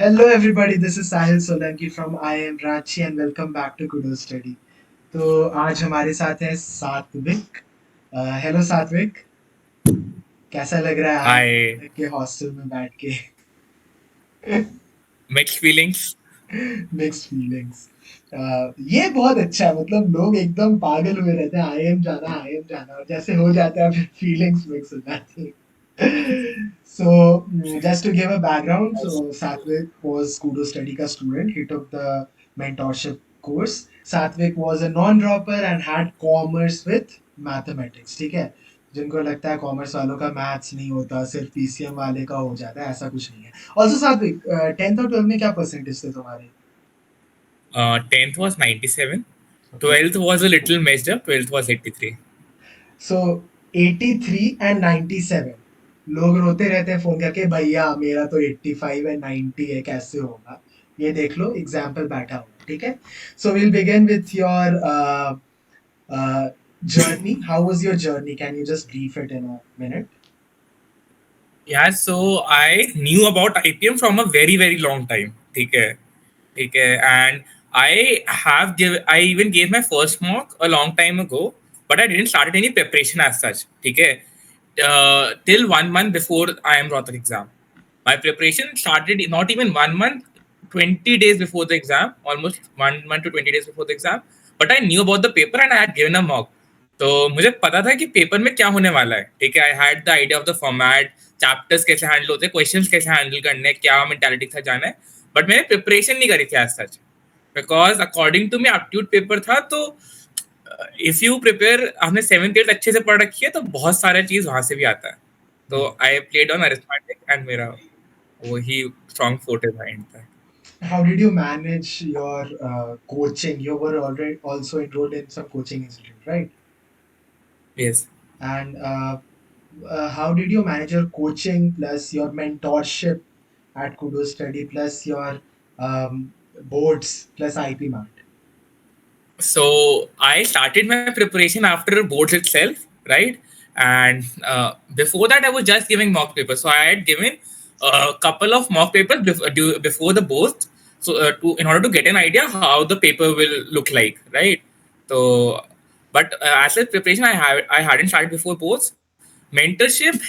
Hello everybody, this is Sahil Solanki from IIM Ranchi and welcome back to Kudo Study. तो आज हमारे साथ है सात्विक। हेलो सात्विक, कैसा लग रहा है आज Hi, के हॉस्टल में बैठ के? mixed feelings. Mixed feelings. ये बहुत अच्छा है, मतलब लोग एकदम पागल हुए रहते हैं, आईएम जाना, और जैसे हो जाता है फिर फीलिंग्स मिक्स हो जाती है। So, just to give a background, so Satvik was Kudo Study का student. He took the mentorship course. Satvik was a non-dropper and had commerce with mathematics. ठीक है, जिनको लगता है कॉमर्स वालों का मैथ्स नहीं होता, सिर्फ पीसीएम वाले का हो जाता है, ऐसा कुछ नहीं है। ऑल्सो सात्विक, 10th और 12th में क्या परसेंटेज थे तुम्हारे? 10th was 97. Okay, 12th was a little messed up. 12th was 83. So 83 and 97, लोग रोते रहते हैं फोन करके, भैया मेरा तो 85 है, 90 है, कैसे होगा? ये देख लो, एग्जाम्पल बैठा हुआ, ठीक है। So will begin with your journey. How was your journey? Can you just brief it in a minute? Yeah, so I knew about IPM from a very, very long time. Okay, and I even gave my first mock a long time ago, but I didn't start any preparation as such. Okay, till 1 month before I am Rohtak exam. My preparation started not even 1 month, 20 days before the exam, almost 1 month to 20 days before the exam. But I knew about the paper and I had given a mock. तो मुझे पता था कि paper में क्या होने वाला है। ठीक है, I had the idea of the format, chapters कैसे हैंडल होते हैं, क्वेश्चंस कैसे हैंडल करने हैं, क्या मेंटालिटी था जाना है। बट मैंने प्रिपरेशन नहीं करी थी as such, because according to me aptitude paper था। तो इफ यू प्रिपेयर, हमने 7th 8th अच्छे से पढ़ रखी है तो बहुत सारा चीज वहां से भी आता है। तो I played on arithmetic and मेरा वही स्ट्रॉन्ग फोर्ट है माइंड था। How did you manage your coaching? You were already also enrolled in some coaching institute, right? Yes. And how did you manage your coaching plus your mentorship at Kudo Study plus your boards plus IP Mart? So I started my preparation after boards itself, right? And before that, I was just giving mock papers. So I had given a couple of mock papers before the boards, so to in order to get an idea how the paper will look like, right? So, but as a preparation, I hadn't started before boards. Mentorship,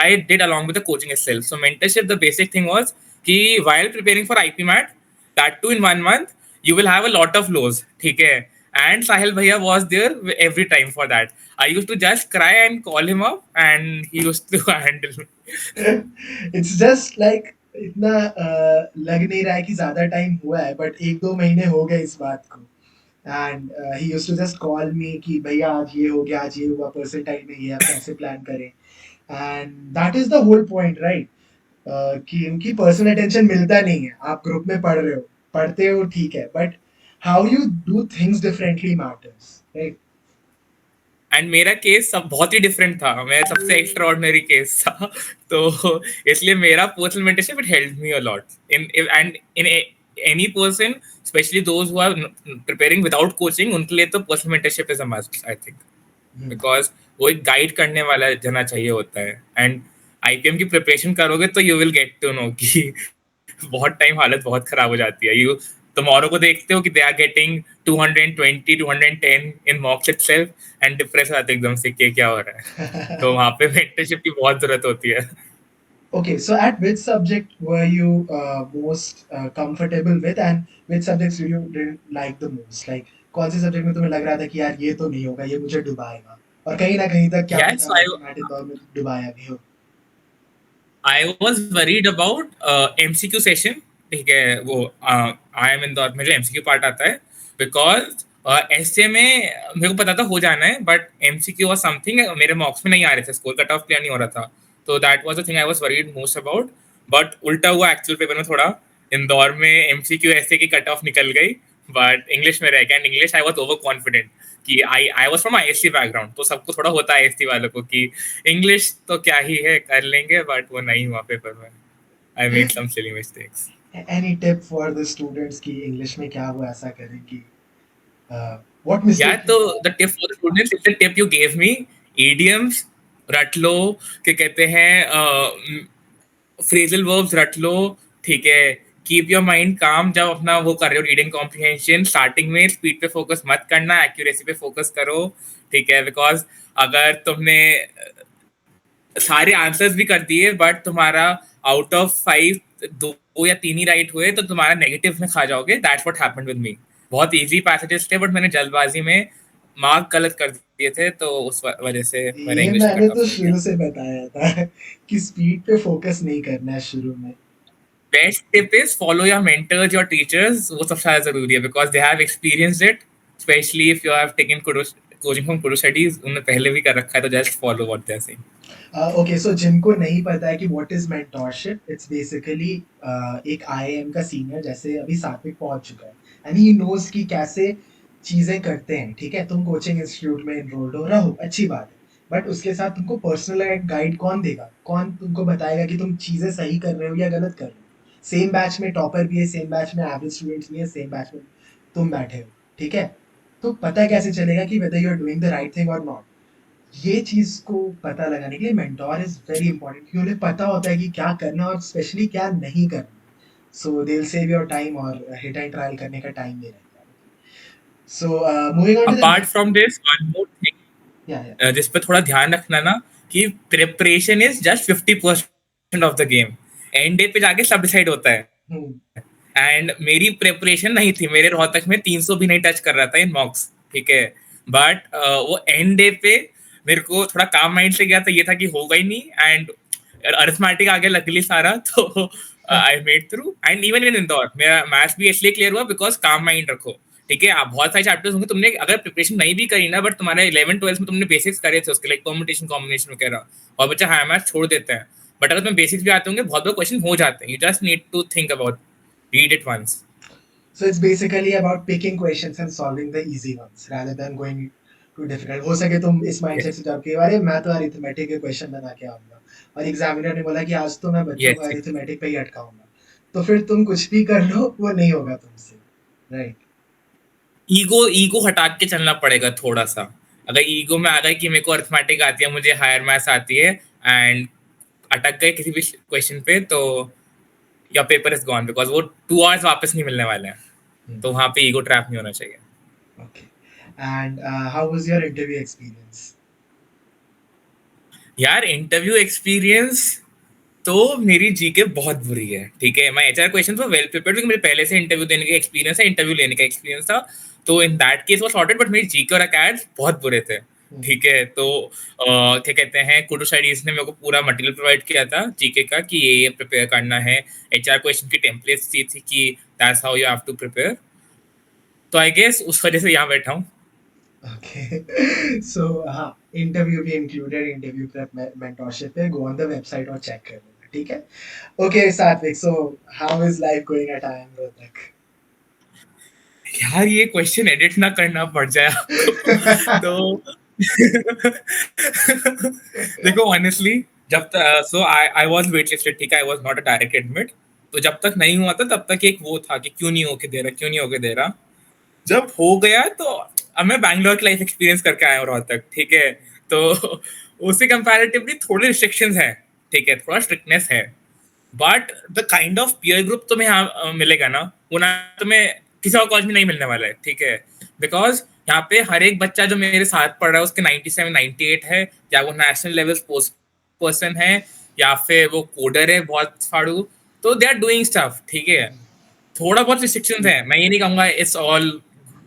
I did along with the coaching itself. So mentorship, the basic thing was कि while preparing for IP MAT, that too in 1 month, you will have a lot of lows. ठीक है, and Sahil Bhaiya was there every time for that. I used to just cry and call him up, and he used to handle me. It's just like इतना लग नहीं रहा है कि ज्यादा time हुआ है, बट 1-2 महीने हो गए इस बात को। And he used to just call me कि भैया आज ये हो गया, आज ये हुआ, परसेंटाइल में ये, अब कैसे प्लान करें? And that is the whole point, right? कि उनकी पर्सनल अटेंशन मिलता नहीं है। आप ग्रुप में पढ़ते हो ठीक है, but how you do things differently matters, right? And मेरा केस सब बहुत ही डिफरेंट था, मैं सबसे एक्स्ट्रा ऑर्डिनरी केस था। तो इसलिए मेरा personal mentorship it help me a lot in and in any person, specially those who are preparing without coaching, उनके लिए तो personal mentorship is a must I think. Because वो एक गाइड करने वाला जना चाहिए होता है। एंड आईपीएम की प्रिपरेशन करोगे तो you will get to know कि बहुत टाइम हालत बहुत खराब हो जाती है। यू टुमारो को देखते हो कि they are getting 220 210 in mocks itself and depress हो जाते हैं एकदम से कि क्या हो रहा है। तो वहां पे मेंटरशिप की बहुत जरूरत होती है। Okay, so at which subject were you most comfortable with, and which subjects you didn't like the most? Like कौन से सब्जेक्ट में तुम्हें लग रहा था कि यार ये तो नहीं होगा, ये मुझे डुबाएगा, और कहीं ना कहीं तक क्या यस, पता आईटी मैट इंदौर में डुबाया भी हो? I was worried about MCQ session. ठीक है, वो आई एम इंदौर में जो एमसीक्यू पार्ट आता है, बिकॉज ऐसे में मेरे को पता था हो जाना है, बट एमसीक्यू वॉज समथिंग मेरे मॉक्स में नहीं आ रहे थे, स्कोर कट ऑफ क्लियर नहीं हो रहा था। तो that was the thing I was worried most about. But उल्टा हुआ एक्चुअल पेपर में थोड़ा। इंदौर में एमसीक्यू ऐसे की कट ऑफ निकल गई, बट इंग्लिश में रह गया। And English I was overconfident कि I was from ISC background, तो सबको थोड़ा होता है आईएससी वालों को कि इंग्लिश तो क्या ही है, कर लेंगे, बट वो नहीं हुआ पेपर में। I made some silly mistakes. Any tip for the students की इंग्लिश में क्या वो ऐसा करें कि व्हाट यार, मिस्टेक तो you had? The tip for the students is the tip you gave me. Idioms रट लो, क्या कहते हैं, फ्रेजल वर्ब्स रट लो। ठीक है, कीप योर माइंड काम जब अपना वो कर रहे हो रीडिंग कॉम्प्रिहेंशन, स्टार्टिंग में स्पीड पे फोकस मत करना, एक्यूरेसी पे फोकस करो, ठीक है, बिकॉज अगर तुमने सारे आंसर्स भी कर दिए बट तुम्हारा आउट ऑफ 5 दो या तीन ही राइट हुए तो तुम्हारा नेगेटिव में खा जाओगे। That's what happened with me. बहुत इजी पैसेजेस थे बट मैंने जल्दबाजी में मार्क गलत कर दिए थे, तो उस वजह से मैंने ये इंग्लिश में मैंने करना तो शुरू किया। शुरू से बताया था कि स्पीड पे फोकस नहीं करना है शुरू में। Best tip is follow your mentors, your teachers, वो सबसे ज्यादा जरूरी है because they have experienced it, specially if you have taken coaching from कुडू स्टडीज, उन्होंने पहले भी कर रखा है, तो just follow what they are saying. Okay, so जिनको नहीं पता है कि what is mentorship, it's basically एक आईआईएम का सीनियर जैसे अभी सात्विक पहुंच चुका है एंड ही नोज कि कैसे चीजें करते हैं। ठीक है, तुम कोचिंग इंस्टीट्यूट में एनरोल्ड हो रहो, अच्छी बात है, बट उसके साथ तुमको पर्सनल गाइड कौन देगा? कौन तुमको बताएगा कि तुम चीजें सही कर रहे हो या गलत कर रहे हो? सेम बैच में टॉपर भी है, सेम बैच में एवरेज स्टूडेंट्स भी है, सेम बैच में तुम बैठे हो। ठीक है, तो पता कैसे चलेगा कि whether you are doing the right thing और नॉट? ये चीज को पता लगाने के लिए मेंटोर इज वेरी इंपॉर्टेंट, क्योंकि उन्हें पता होता है कि क्या करना है और स्पेशली क्या नहीं करना। So they will save your time और हिट एंड ट्रायल करने का टाइम भी रहता है। So moving on to the apart from this one more या या जिस पे थोड़ा ध्यान रखना ना, कि preparation is just 50% of the game. And day पे जाके सब डिसाइड होता है। हम्म एंड मेरी प्रिपरेशन नहीं थी, मेरे रोहतक में 300 भी नहीं टच कर रहा था इन मॉक्स, ठीक है, बट वो एंड डे पे मेरे को थोड़ा काम माइंड से गया, तो ये था कि होगा ही नहीं, एंड अरिथमेटिक आगे लकली सारा, तो I made through. And even in Indore मेरा मैथ्स भी इसलिए क्लियर हुआ बिकॉज काम माइंड रखो, ठीक है। आप बहुत सारे चैप्टर्स होंगे, तुमने अगर प्रिपरेशन नहीं भी करी ना, बट तुम्हारे 11 12 में तुमने बेसिक्स करे थे उसके, लाइक परम्यूटेशन कॉम्बिनेशन वगैरह, और बच्चा हायर मैथ्स छोड़ देते हैं, बट अगर तुम्हें बेसिक्स भी आते होंगे बहुत बहुत क्वेश्चन हो जाते हैं, you just need to think about, read it once. So it's basically about picking questions and solving the easy ones rather than going to difficult. हो सके तुम इस Yes, माइंडसेट से जाओ कि अरे मैं तो अरिथमेटिक के क्वेश्चन बना के आऊंगा, और एग्जामिनर ने बोला कि आज तो मैं बच्चों को yes. अरिथमेटिक पे ही अटकाऊंगा, तो फिर तुम कुछ भी कर लो वो नहीं होगा तुमसे, राइट? ईगो हटा के चलना पड़ेगा थोड़ा सा। अगर ईगो में आ गए कि मेरे को अर्थमेटिक आती है, मुझे हायर मैथ्स आती है, एंड अटक गए किसी भी क्वेश्चन पे, तो या पेपर इज गॉन, बिकॉज वो 2 आवर्स वापस नहीं मिलने वाले हैं। तो वहां पे ईगो ट्रैप नहीं होना चाहिए। Okay, and how was your interview experience? यार इंटरव्यू एक्सपीरियंस तो मेरी जीके बहुत बुरी है, ठीक है। मैं एचआर क्वेश्चन तो वेल प्रिपेयर्ड, क्योंकि मेरे पहले से इंटरव्यू देने का एक्सपीरियंस है, इंटरव्यू लेने का एक्सपीरियंस था, तो इन दैट केस वो सॉर्टेड, बट मेरी जीके और अकैड्स बहुत बुरे थे, ठीक है। तो क्या कहते हैं, कुडू स्टडीज ने मेरे को पूरा मटेरियल प्रोवाइड किया था जीके का, कि ये प्रिपेयर करना है, एचआर क्वेश्चन की टेम्पलेट्स दी थी कि that's how you have to prepare, तो आई गेस उस वजह से यहाँ बैठा हूँ। ओके, सो हाँ, इंटरव्यू भी इंक्लूडेड, इंटरव्यू प्रेप मेंटोरशिप पे गो ऑन द वेबसाइट और चेक कर लेना, ठीक है? ओके सात्विक, so how is life going at I am Rohtak? यार ये क्वेश्चन एडिट ना करना पड़ जाए आपको, तो देखो ऑनेस्टली, जब तक सो आई आई वाज वेट लिस्टेड, ठीक है, I was not a direct admit, तो जब तक नहीं हुआ था तब तक एक वो था कि क्यों नहीं होके दे रहा, क्यों नहीं होके दे रहा। जब हो गया तो अब मैं बैंगलोर की लाइफ एक्सपीरियंस करके आया हूँ रात तक, ठीक है, तो उससे कंपैरेटिवली थोड़े रिस्ट्रिक्शंस हैं, ठीक है, थोड़ा स्ट्रिक्टनेस है, but the kind of peer group तुम्हें यहाँ मिलेगा ना, वो ना तुम्हें किसी और कॉलेज में नहीं मिलने वाला है, ठीक है, बिकॉज यहाँ पे हर एक बच्चा जो मेरे साथ पढ़ रहा है उसके 97 98 है, या वो नेशनल लेवल स्पोर्ट्स पर्सन है, या फिर वो कोडर है बहुत फाड़ू, तो दे आर डूइंग स्टफ, ठीक है। थोड़ा बहुत रिस्ट्रिक्शन है, मैं ये नहीं कहूंगा इट्स ऑल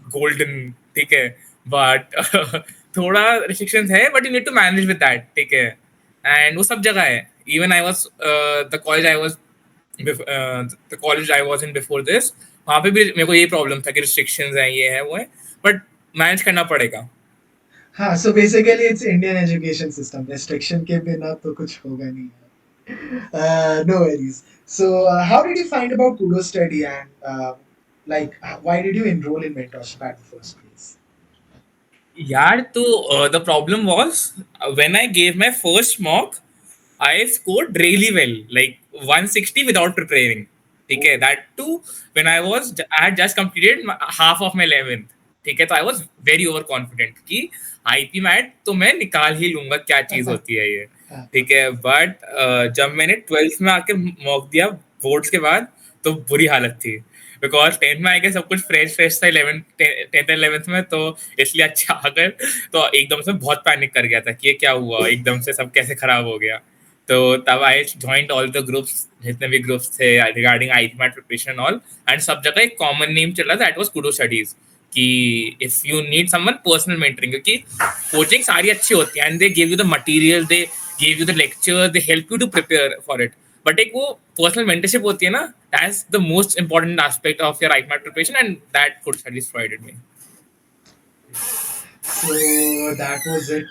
गोल्डन, ठीक है, बट थोड़ा रिस्ट्रिक्शन है, but you need to manage with that, ठीक है। एंड वो सब जगह है, even I was I was the college I was in before this, वहाँ पे भी मेरे को यही प्रॉब्लम था कि रिस्ट्रिक्शंस हैं, ये है वो है, बट मैनेज करना पड़ेगा। हाँ, so basically it's Indian education system, restriction के बिना तो कुछ होगा नहीं। No worries. So, how did you find about Kudo study and like why did you enroll in mentorship at the first place? यार तो the problem was, when I gave my first mock I scored really well, like 160 without preparing. ठीक है, that too when I had just completed half of my 11th. ठीक है, तो I was very overconfident कि IP mat तो मैं निकाल ही लूंगा, क्या चीज होती है ये, ठीक है। बट जब मैंने 12th में आके मॉक दिया, बोर्ड्स के बाद तो बुरी हालत थी, बिकॉज 10th में आके सब कुछ फ्रेश फ्रेश था, 11 10th 11th में, तो इसलिए अच्छा अगर, तो एकदम से बहुत पैनिक कर गया था कि ये क्या हुआ, एकदम से सब कैसे खराब हो गया। तो तब I joined all the groups, जितने भी ग्रुप्स थे regarding I MAT preparation all, and सब जगह एक कॉमन नेम चला था, दैट वाज कुडो स्टडीज, कि if you need someone personal mentoring, क्योंकि कोचिंग सारी अच्छी होती है and they give you the material, they give you the lecture, they help you to prepare for it, but एक वो पर्सनल मेंटरशिप होती है ना, that's the most important aspect of your IPMAT preparation, and that Kudo Studies provided me. So that was it.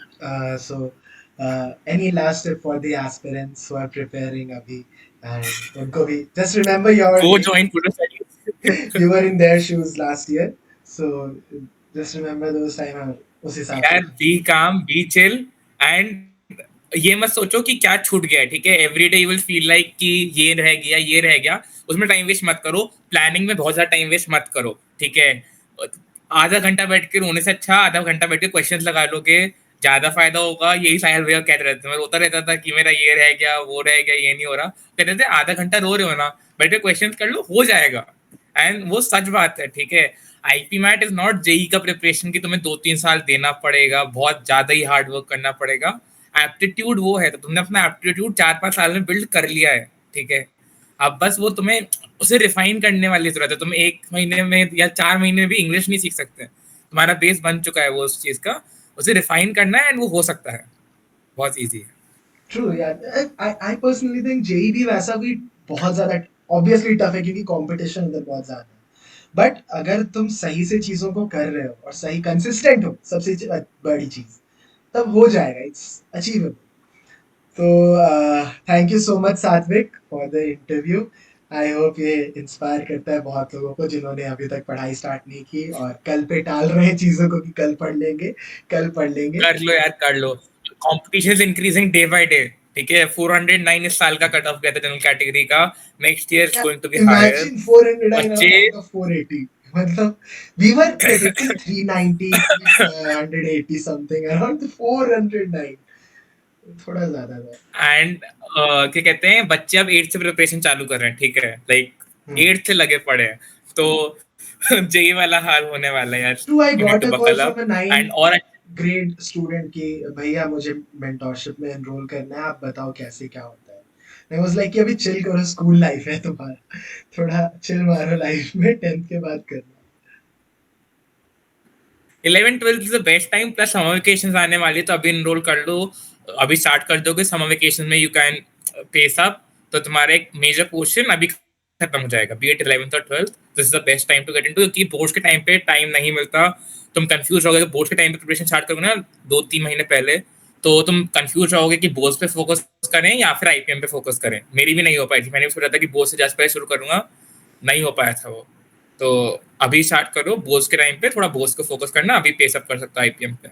Any last tip for the aspirants who are preparing abhi, and unko bhi just remember go join kudo studies. you were in their shoes last year, so just remember those time और उस हिसाब से। यार B काम, B chill, and ये मत सोचो कि क्या छूट गया है, ठीक है, every day you will feel like कि ये रह गया, ये रह गया, उसमें टाइम वेस्ट मत करो, प्लानिंग में बहुत ज्यादा टाइम वेस्ट मत करो, ठीक है। आधा घंटा बैठ के रोने से अच्छा आधा घंटा बैठ के क्वेश्चंस लगा लोगे, ज्यादा फायदा होगा। यही साहिल भैया कहते रहते थे, मैं रोता रहता था कि मेरा ये रह गया, वो रह गया, ये नहीं हो रहा, कहते थे आधा घंटा रो रहे हो ना, बैठ के क्वेश्चंस कर लो, हो जाएगा। एंड वो सच बात है, ठीक है। IPMAT is not JEE का प्रिपरेशन की तुम्हें 2-3 साल देना पड़ेगा, बहुत ज्यादा ही हार्ड वर्क करना पड़ेगा। एप्टीट्यूड वो है, तो तुमने अपना एप्टीट्यूड 4-5 साल में बिल्ड कर लिया है, ठीक है। अब बस वो तुम्हें उसे रिफाइन करने वाली जरूरत है। तुम 1 महीने में या 4 महीने में भी इंग्लिश नहीं सीख सकते, तुम्हारा बेस बन चुका है वो उस चीज का, उसे रिफाइन करना है एंड वो हो सकता है, बहुत ईजी है। True, yeah. I personally think JEB वैसा भी बहुत ज्यादा obviously टफ है क्योंकि कंपटीशन उधर बहुत ज्यादा है। बट अगर तुम सही से चीजों को कर रहे हो और सही कंसिस्टेंट हो, सबसे बड़ी चीज, तब हो जाएगा, इट्स अचीवेबल। तो थैंक यू सो मच सात्विक for the interview. I hope ये इंस्पायर करता है बहुत लोगों को जिन्होंने अभी तक पढ़ाई स्टार्ट नहीं की और कल पे टाल रहे हैं चीजों को कि कल पढ़ लेंगे, कल पढ़ लेंगे। कर लो यार, कर लो। Competition is increasing day by day, ठीक है। 409 इस साल का कट ऑफ गया था जनरल कैटेगरी का, next year is going to be higher. Imagine 409 बच्चे out of 480. मतलब we were predicting 390, 380 something, around 409. थोड़ा ज्यादा था। एंड क्या कहते हैं, बच्चे अब 8th से प्रिपरेशन चालू कर रहे हैं, ठीक है, लाइक 8th से लगे पड़े हैं, तो जेई वाला हाल होने वाला है यार। True, I you need got to a call buckle from up. a and 9th और grade student कि भैया मुझे mentorship में enroll करना है, आप बताओ कैसे क्या होता है। I was like कि अभी chill करो, school life है तुम्हारा, थोड़ा chill मारो life में, 10th के बाद करना। 11th 12th is the best time, plus summer vacation आने वाली है, तो अभी इनरोल कर लो, अभी स्टार्ट कर दोगे समर वेकेशन में, यू कैन पेस अप, तो तुम्हारा एक मेजर पोर्शन अभी खत्म हो जाएगा, बी एट 11th और 12th। This is the best time to get into, क्योंकि बोर्ड्स के टाइम पे टाइम नहीं मिलता। तुम कंफ्यूज रहोगे, बोर्ड्स के टाइम पे प्रिपरेशन स्टार्ट करोगे ना 2-3 महीने पहले, तो तुम कंफ्यूज रहोगे कि बोर्ड्स पे फोकस करें या फिर आईपीएम पे फोकस करें। मेरी भी नहीं हो पाई थी, मैंने भी सोचा था कि बोर्ड से जस्ट पहले शुरू करूंगा, नहीं हो पाया था वो। तो अभी स्टार्ट करो, बोर्ड्स के टाइम पे थोड़ा बोर्ड्स को फोकस करना, अभी पेस अप कर सकता है आईपीएम पे।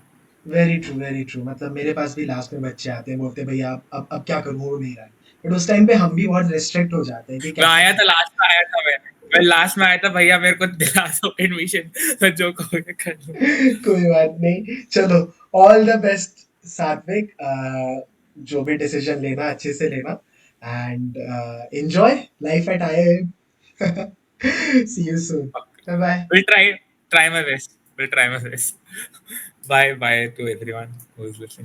Very true, very true. मतलब मेरे पास भी लास्ट में बच्चे आते हैं, बोलते हैं भैया अब क्या करूं, हो नहीं रहा है। बट उस टाइम पे हम भी बहुत रिस्ट्रिक्ट हो जाते हैं कि मैं कैसे आया था, करें। लास्ट में आया था, मैं लास्ट में आया था, भैया मेरे को दिला दो एडमिशन, जो कहोगे कर लो। कोई बात नहीं, चलो, ऑल द बेस्ट सात्विक। जो भी डिसीजन लेना अच्छे से लेना, and enjoy life at I. See you soon. Bye bye. We'll try my best. We'll try my best. Bye bye to everyone who is listening.